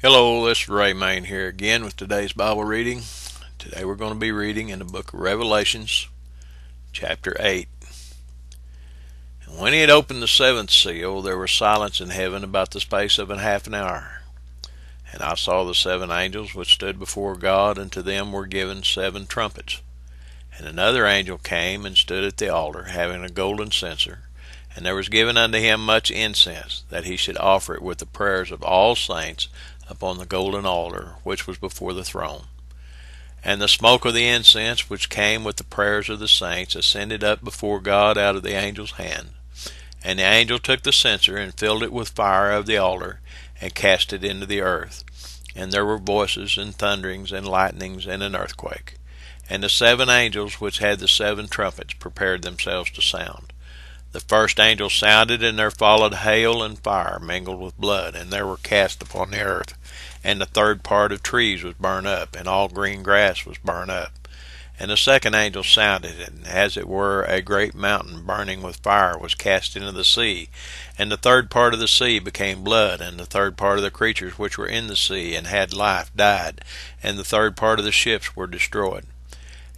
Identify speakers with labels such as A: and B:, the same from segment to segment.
A: Hello, this is Ray Main here again with today's Bible reading. Today we're going to be reading in the book of Revelations, chapter 8. And when he had opened the seventh seal, there was silence in heaven about the space of half an hour. And I saw the seven angels which stood before God, and to them were given seven trumpets. And another angel came and stood at the altar, having a golden censer, and there was given unto him much incense, that he should offer it with the prayers of all saints upon the golden altar which was before the throne. And the smoke of the incense which came with the prayers of the saints ascended up before God out of the angel's hand. And the angel took the censer and filled it with fire of the altar, and cast it into the earth. And there were voices and thunderings and lightnings and an earthquake. And the seven angels which had the seven trumpets prepared themselves to sound. The first angel sounded, and there followed hail and fire mingled with blood, and there were cast upon the earth. And the third part of trees was burned up, and all green grass was burned up. And the second angel sounded, and as it were a great mountain burning with fire was cast into the sea. And the third part of the sea became blood, and the third part of the creatures which were in the sea and had life died, and the third part of the ships were destroyed.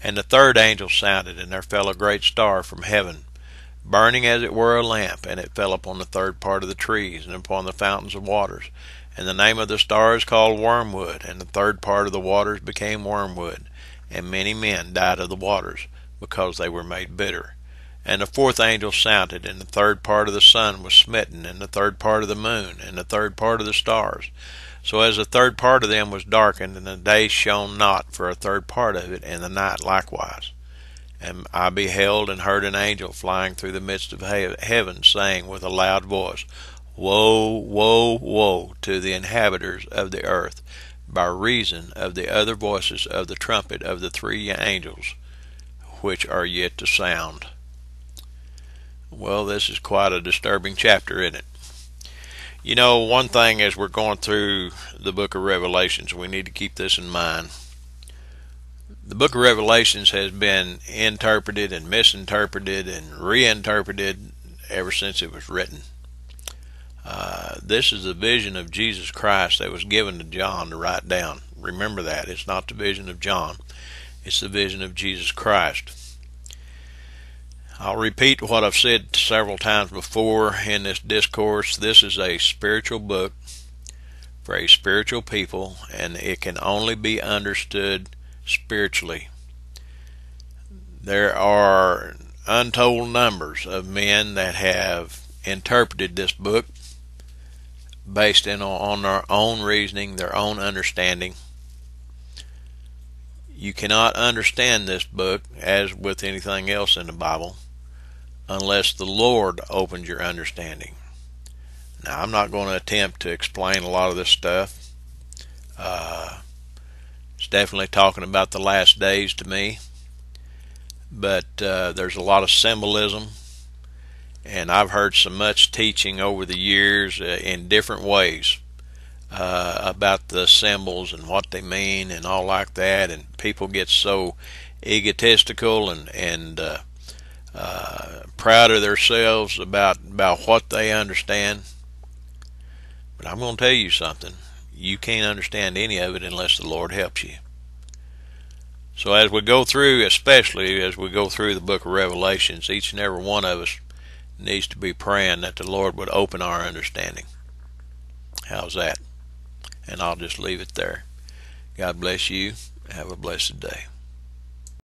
A: And the third angel sounded, and there fell a great star from heaven, burning as it were a lamp, and it fell upon the third part of the trees and upon the fountains of waters. And the name of the star is called Wormwood, and the third part of the waters became wormwood, and many men died of the waters, because they were made bitter. And the fourth angel sounded, and the third part of the sun was smitten, and the third part of the moon, and the third part of the stars. So as the third part of them was darkened, and the day shone not for a third part of it, and the night likewise. And I beheld and heard an angel flying through the midst of heaven, saying with a loud voice, Woe, woe, woe to the inhabitants of the earth, by reason of the other voices of the trumpet of the three angels, which are yet to sound. Well, this is quite a disturbing chapter, isn't it? You know, one thing as we're going through the book of Revelations, we need to keep this in mind. The book of Revelations has been interpreted and misinterpreted and reinterpreted ever since it was written. This is the vision of Jesus Christ that was given to John to write down. Remember that. It's not the vision of John. It's the vision of Jesus Christ. I'll repeat what I've said several times before in this discourse. This is a spiritual book for a spiritual people, and it can only be understood spiritually. There are untold numbers of men that have interpreted this book based on their own reasoning, their own understanding. You cannot understand this book, as with anything else in the Bible, unless the Lord opens your understanding. Now, I'm not going to attempt to explain a lot of this stuff. It's definitely talking about the last days to me, but there's a lot of symbolism, and I've heard so much teaching over the years in different ways about the symbols and what they mean and all like that, and people get so egotistical and proud of themselves about what they understand. But I'm going to tell you something. You can't understand any of it unless the Lord helps you. So as we go through, especially as we go through the book of Revelations, each and every one of us needs to be praying that the Lord would open our understanding. How's that? And I'll just leave it there. God bless you. Have a blessed day.